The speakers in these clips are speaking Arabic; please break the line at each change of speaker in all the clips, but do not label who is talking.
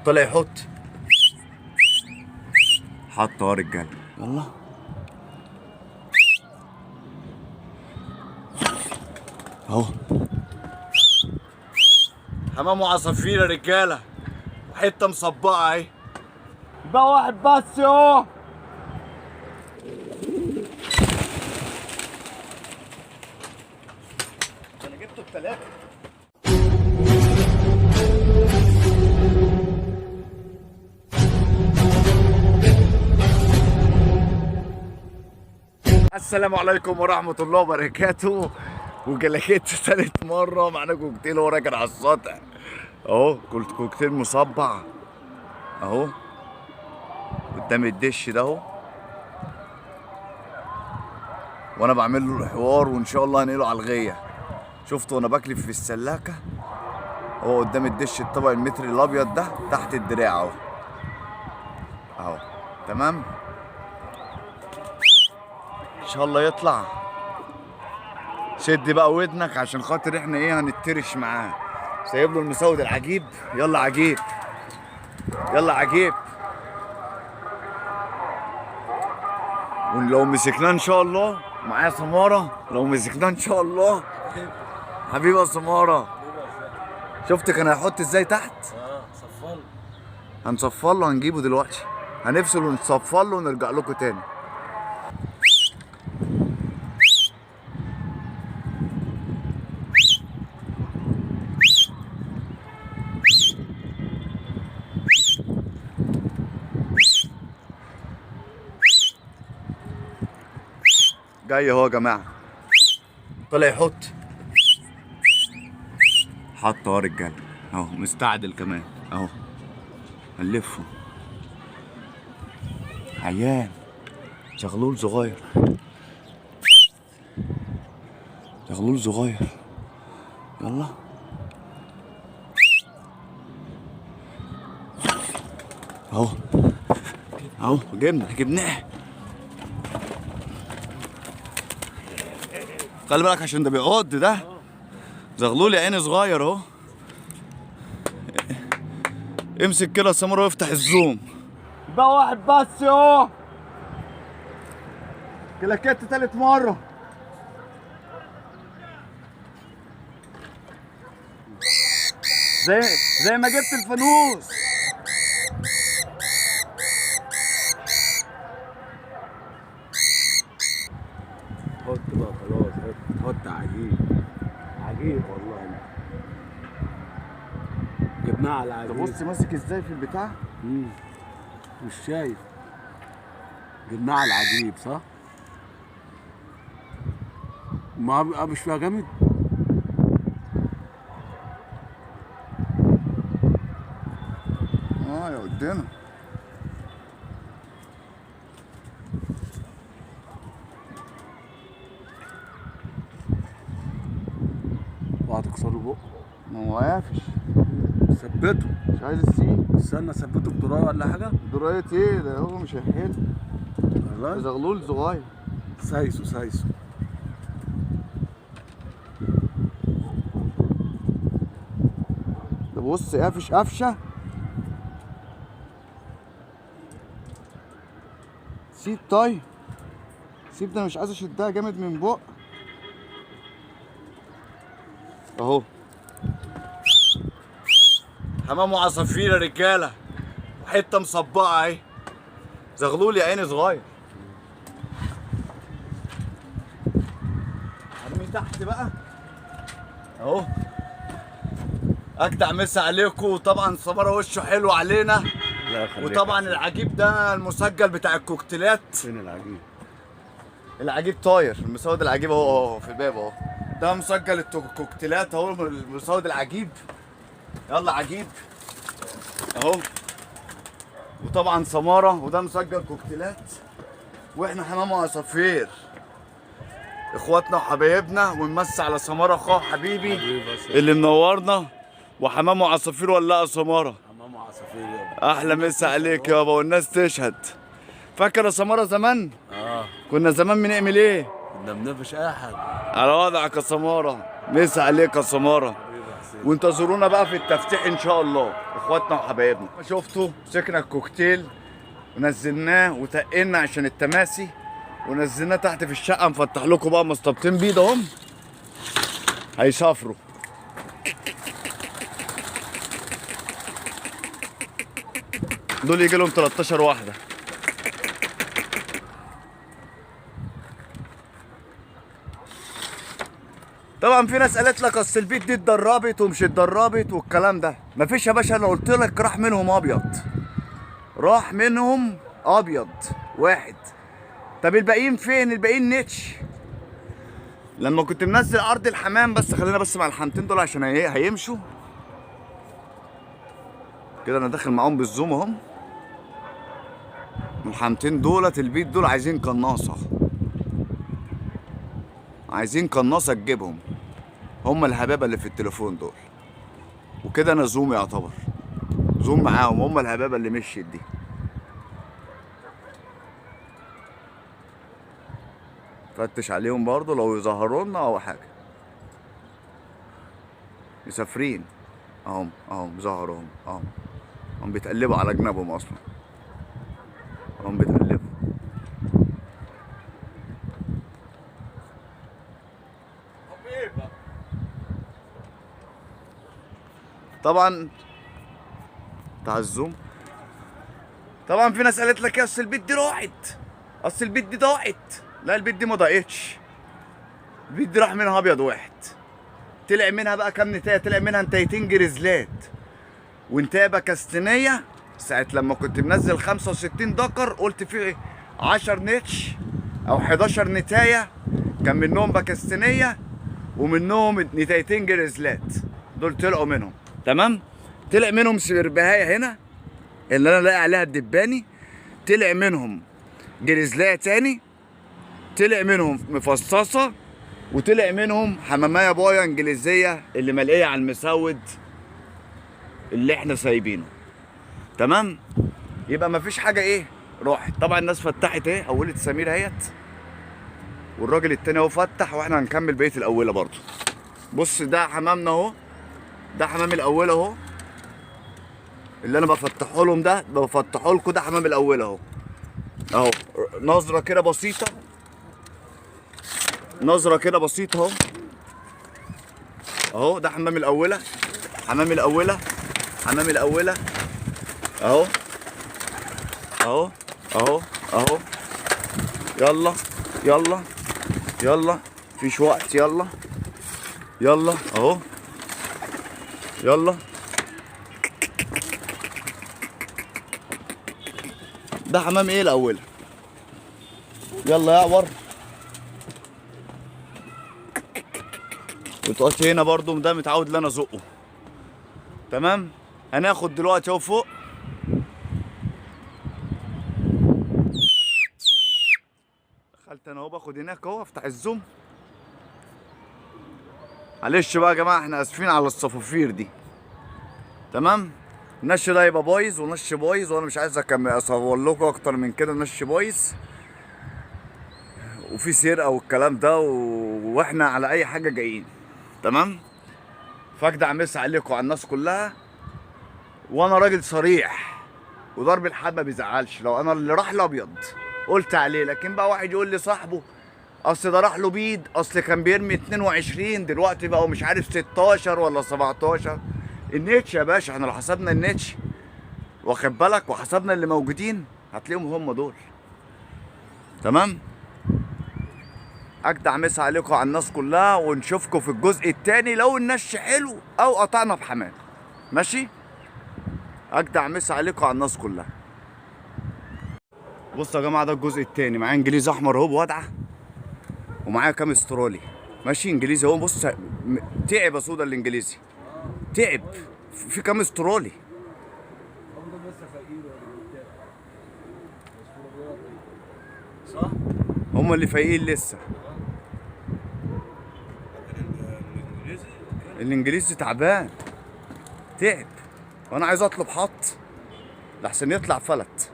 طلع يحط. حط اهو يا رجاله. يلا اهو حمام وعصافير يا رجاله، وحته مصبعه اهي. بقى واحد بس اهو. انا جبته بثلاثه. السلام عليكم ورحمة الله وبركاته. وجلاكيت تالت مرة معانا كوكتيل وهو راكن على السطح اهو. كوكتيل مصبع اهو قدام الدش ده اهو، وانا بعمل له الحوار وان شاء الله هنقله على الغية. شفته وانا بكلف في السلاكة اهو قدام الدش، الطبق المتري الابيض ده تحت الدراع اهو اهو. تمام ان شاء الله يطلع. شد بقى ودنك عشان خاطر احنا ايه هنترش معاه. سايب له المسود العجيب. يلا عجيب، يلا عجيب. ولو مسكناه ان شاء الله معايا سماره، لو مسكناه ان شاء الله حبيبي يا سماره. شفت كان هيحط ازاي تحت؟
صفر.
هنصفر له، هنجيبه دلوقتي، هنفصل ونصفر له ونرجع لكم تاني. جاي اهو يا جماعه. طلع يحط. حط اهو يا رجاله اهو، مستعدل كمان اهو. هنلفه عيان شغلول صغير، شغلول صغير. يلا اهو اهو. جبناه. خلي بالك عشان ده بيعض، ده زغلول يا عيني صغير اهو. امسك كده يا سمرة وافتح الزوم. بقى واحد بس اهو. كلاكيت تالت مرة. زي ما جبت الفانوس.
حط بقى خلاص، حط عجيب عجيب والله. جبناها على عجيب.
تبص ماسك ازاي في البتاع.
مش شايف. جبناها على العجيب صح؟ ما مش فيها جامد.
يا قدامنا.
وهتكسره بقه.
ما هو قافش.
ثبته.
مش عايز السين.
استنى ثبته بدرايه ولا حاجه.
دراية ايه ده؟ هو مش هيحل. ده
والله
زغلول صغير.
سايسه.
ده بص قافش قفشه. سيب طيب، سيب ده، انا مش عايز اشدها جامد من بق اهو. حمام وعصافير يا رجاله، وحته مصبعه اهي. زغلول يا عيني صغير. ارمي تحت بقى اهو. اجدع مسا عليكم. وطبعا سمره وشه حلو علينا. وطبعا العجيب ده المسجل بتاع الكوكتيلات.
فين العجيب؟
العجيب طاير. المسود العجيب اهو في الباب اهو. ده مسجل الكوكتيلات اهو، المسود العجيب. يلا عجيب اهو. وطبعا سماره، وده مسجل كوكتيلات. واحنا حمام وعصافير اخواتنا وحبايبنا. ونمسي على سماره اخوه حبيبي اللي منورنا. وحمام وعصافير ولا سماره.
حمام وعصافير يابا.
احلى مسا عليك يابا، والناس تشهد. فاكر يا سماره زمان؟ كنا زمان بنعمل ايه؟
كنا بنفش اي حاجه.
على وضعك يا سماره. مسا عليك يا سماره. وانتظرونا بقى في التفتيح ان شاء الله اخواتنا وحبايبنا. شفتوا مسكنا الكوكتيل ونزلناه وتقلنا عشان التماسي ونزلناه تحت في الشقه. نفتح لكم بقى مسطبتين بيض اهم هيسافروا. دول يجي لهم 13 واحده. طبعا في ناس قالت لك اصل البيت دي اتدربت ومش اتدربت والكلام ده. مفيش يا باشا، انا قلت لك راح منهم ابيض، راح منهم ابيض واحد. طب الباقيين فين؟ الباقيين نتش. لما كنت منزل عرض الحمام، بس خلينا بس مع الحمتين دول عشان هيمشوا كده. انا داخل معاهم بالزوم اهم. الحمتين دولت البيت دول عايزين قناصه، عايزين قناصه تجيبهم. هم الهبابه اللي في التليفون دول. وكده انا زوم يعتبر زوم معاهم. هم الهبابه اللي مشيت دي. فتش عليهم برضه لو يظهروا لنا او حاجه. مسافرين اهم ظهروا هم بيتقلبوا على جنابهم اصلا. هم بيتقلبوا. طبعا بتاع الزوم. طبعا في ناس قالت لك يا اصل البيت دي راحت، اصل البيت دي ضاعت. لا، البيت دي ما ضاعتش. البيت دي راح منها ابيض واحد. طلع منها بقى كام نتايه؟ طلع منها نتايتين جريزلات ونتايه باكستانيه. ساعه لما كنت منزل 65 دكر قلت فيه 10 نتش او 11 نتايه، كان منهم باكستانيه ومنهم نتايتين جريزلات. دول طلعوا منهم تمام. طلع منهم سبربهايه هنا اللي انا لاقي عليها الدباني. طلع منهم جريزلايه تاني. طلع منهم مفصصه. وطلع منهم حمامايه بايه انجليزيه اللي ملقيه على المسود اللي احنا سايبينه تمام. يبقى مفيش حاجه ايه راحت. طبعا الناس فتحت ايه، اولة سمير اهيت، والراجل التاني اهو فتح، واحنا هنكمل بقيه الاوله برضو. بص ده حمامنا اهو، ده حمام الاوله اهو اللي انا بفتحه لهم. ده بفتحه لكم، ده حمام الاوله اهو. نظره كده بسيطه، نظره كده بسيطه اهو. ده حمام الاوله، حمام الاوله، حمام الاوله اهو اهو اهو اهو. يلا يلا يلا، مفيش وقت. يلا يلا اهو. يلا. ده حمام ايه الاول؟ يلا يا عور. وتقعد هنا برضو، ده متعود ان انا ازقه تمام. هناخد دلوقتي اهو فوق. دخلت انا اهو، باخد هناك اهو، افتح الزوم. معلش بقى يا جماعه، احنا اسفين على الصفافير دي تمام. النش ده يبقى بايظ ونش بايظ، وانا مش عايز اصور لكم اكتر من كده. النش بايظ وفي سرقه والكلام ده واحنا على اي حاجه جايين تمام. فاجدع مسا عليكم على الناس كلها. وانا راجل صريح، وضرب الحد ما بيزعلش. لو انا اللي راح له ابيض قلت عليه. لكن بقى واحد يقول لي صاحبه اصل ده راح له بيض، اصل كان بيرمي 22 دلوقتي بقى مش عارف 16 ولا 17. النتش يا باشا، احنا لو حسبنا النتش واخد بالك وحسبنا اللي موجودين هتلاقيهم هم دول تمام. اجدع مسا عليكم على الناس كلها، ونشوفكم في الجزء الثاني لو النش حلو او قطعنا بحمام ماشي. اجدع مسا عليكم على الناس كلها. بصوا يا جماعه، ده الجزء الثاني. معايا انجليزي احمر اهو بودعه، ومعايا كام استرالي ماشي. انجليزي اهو. بص تعب يا سودا الانجليزي، تعب. في كام استرالي. صح، هم اللي فايقين لسه. الانجليزي تعبان، تعب. وانا عايز اطلب حط لحسن يطلع فلت.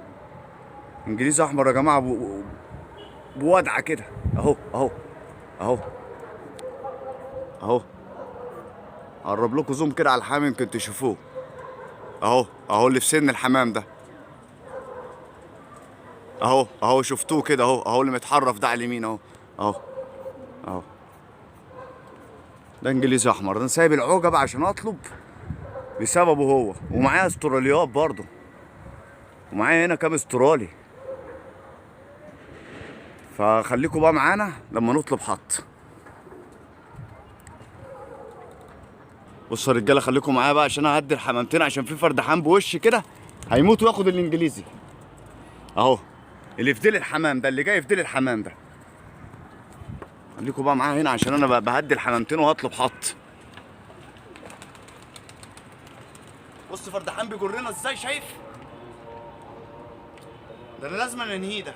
انجليزي احمر يا جماعه بودعه كده اهو اهو اهو اهو اقرب لكم زوم كده على الحمام يمكن تشوفوه. اهو اللي في سن الحمام ده. اهو شفتوه كده، اهو اللي متحرف ده على اليمين اهو. اهو ده انجليزي احمر. ده انا سايب العوجه بقى عشان اطلب بسببه هو، ومعايا استراليات برضه، ومعايا هنا كام استرالي. فخليكم بقى معانا لما نطلب حط. بصوا يا رجاله، خليكم معايا بقى عشان اهدي الحمامتين، عشان في فردحان بوش كده هيموت وياخد الانجليزي. اهو اللي في ديل الحمام ده، اللي جاي في ديل الحمام ده. خليكم بقى معايا هنا عشان انا بقى بهدي الحمامتين وهطلب حط. بص فردحان بيجرنا ازاي، شايف؟ ده انا لازم انهيه ده.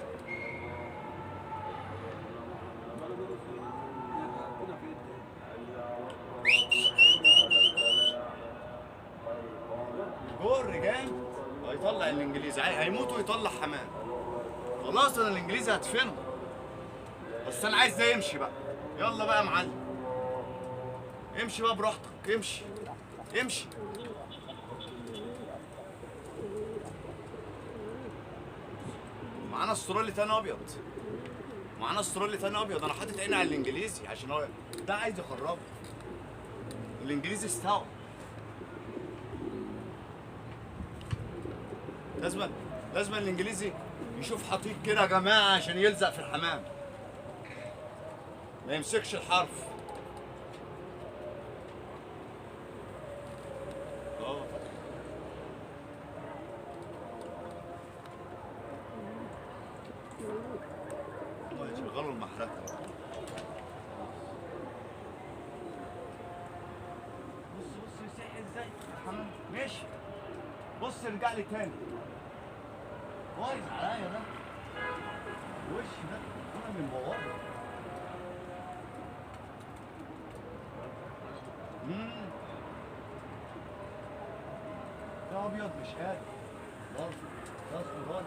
جر جامد هيطلع الانجليزي، هيموت ويطلع حمام. خلاص انا الانجليزي هدفنه، بس انا عايز ده يمشي بقى. يلا بقى يا معلم، امشي بقى براحتك، امشي. معانا استرالي تاني ابيض، انا حاطط عيني على الانجليزي عشان هو ده عايز يخربه. الانجليزي استوى. لازم الانجليزي يشوف حطيط كده يا جماعه عشان يلزق في الحمام، ما يمسكش الحرف. يشغلوا المحرك. بص يسيح ازاي الحمام. ماشي، بص ارجع لي تاني. كويس عليا ده، وش ده انا من بوابه. ده ابيض مش قادر. ده استرالي.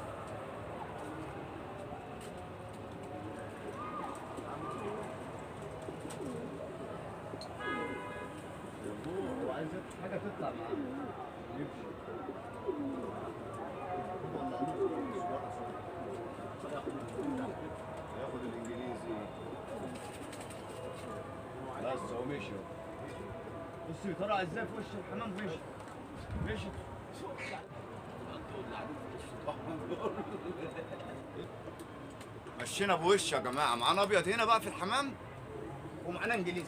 هو عايز حاجه تطلع معاه يمشي. ياخد الانجليزي بس هو مشي. بص يطلع ازاي في وش الحمام. مشي. مشينا بوش يا جماعه. معانا ابيض هنا بقى في الحمام، ومعانا انجليزي.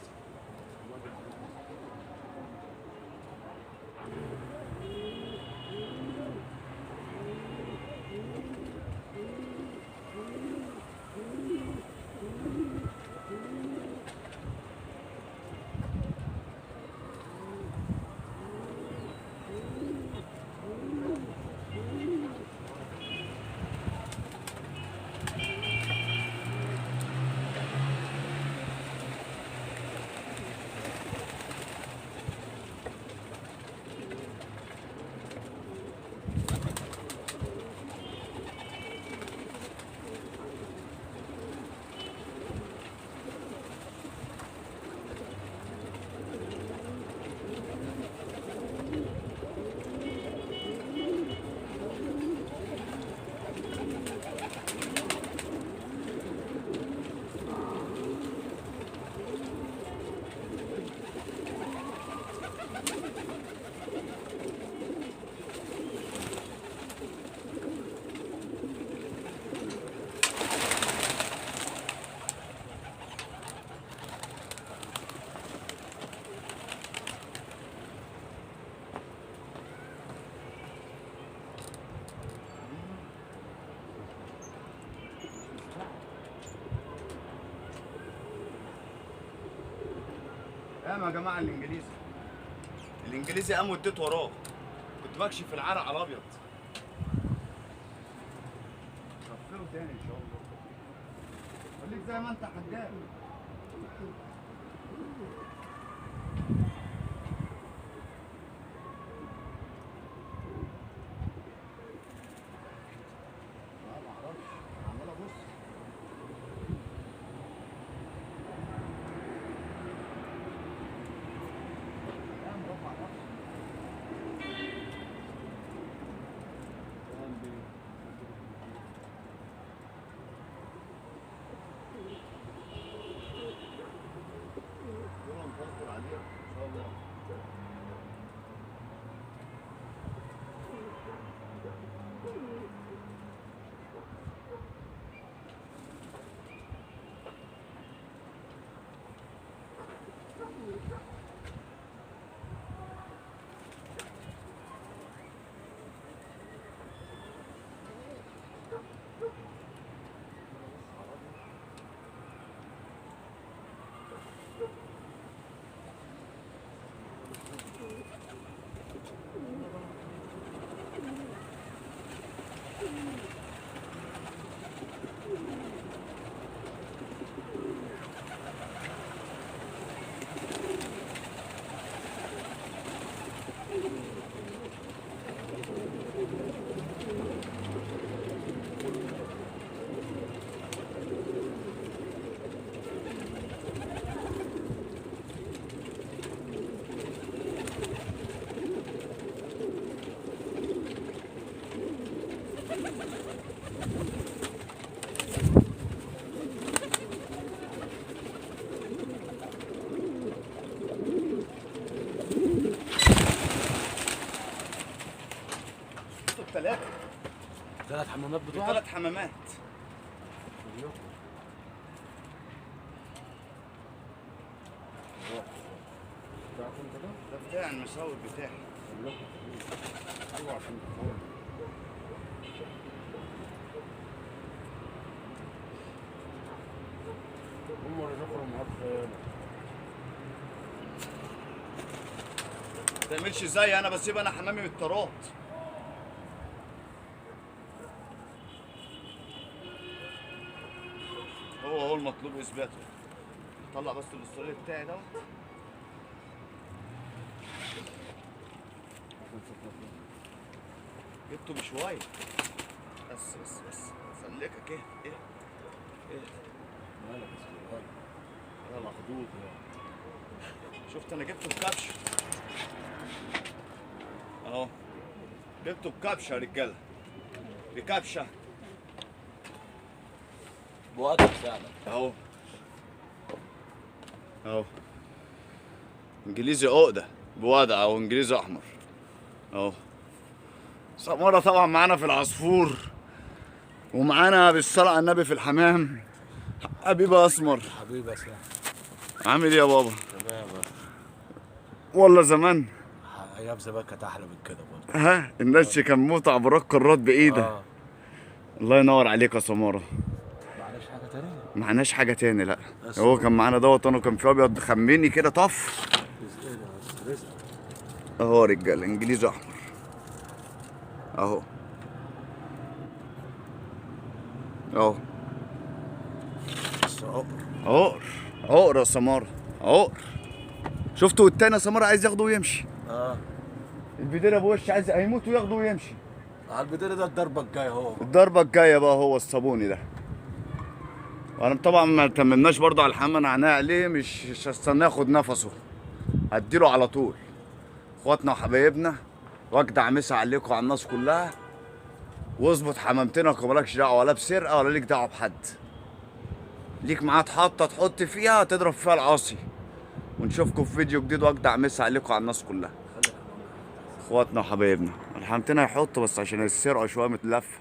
قام يا جماعه الانجليزي قام واديت وراه. كنت بكشف في العرق على الابيض. غفله تاني ان شاء الله. خليك زي ما انت حجاج. ثلاثة.
3 حمامات بتوعك؟
3 حمامات. ده بتاع المساوي بتاعي. ما تعملش زي انا بسيب انا حمامي بالطارات. هو المطلوب اثباته. طلع بس الاسترالي بتاعي دوت. جبته بشويه. بس سلكك ايه
مالك يا
انا مخضوض. شفت انا جبته بكبشه اهو. جبته بكبشه يا رجاله. بكبشه
بوقتك فعلا.
اهو انجليزي عقده بوضع او انجليزي احمر اهو. سمارة طبعا معانا في العصفور، ومعانا بالصلاة على النبي في الحمام. حبيبي اسمر.
حبيبي يا سلام.
عامل ايه يا بابا؟
تمام.
والله زمان
ايام زمان كانت احلى من كده برضه.
ها الناس كان متع براك قارات بايدك. الله ينور عليك يا سمارة.
معناش حاجه تانية؟
معناش حاجة تاني لا. هو كان معانا دوت انا كان في ابيض خميني كده طف.
رزق.
اهو يا رجاله انجليزي احمر اهو.
بس
عقر يا سمارة عقر. شفتوا التاني يا سمارة عايز ياخده ويمشي. البديل ابو وش عايز هيموت وياخده ويمشي.
على البداية ده الضربة الجاية اهو.
الضربة الجاية بقى هو الصابوني ده. وانا طبعا ما تممناش برضه على الحمام، انا عناء عليه مش هستناه ياخد نفسه، هديله على طول. اخواتنا وحبايبنا واجدع مسا عليكم وعلى الناس كلها. واظبط حمامتنا ومالكش دعوه ولا بسرقه ولا ليك دعوه بحد. ليك معاه تحطه تحط فيها تضرب فيها العاصي. ونشوفكم في فيديو جديد واجدع مسا عليكم وعلى الناس كلها. اخواتنا وحبايبنا حمامتنا يحطوا بس عشان السرقه شويه متلفه.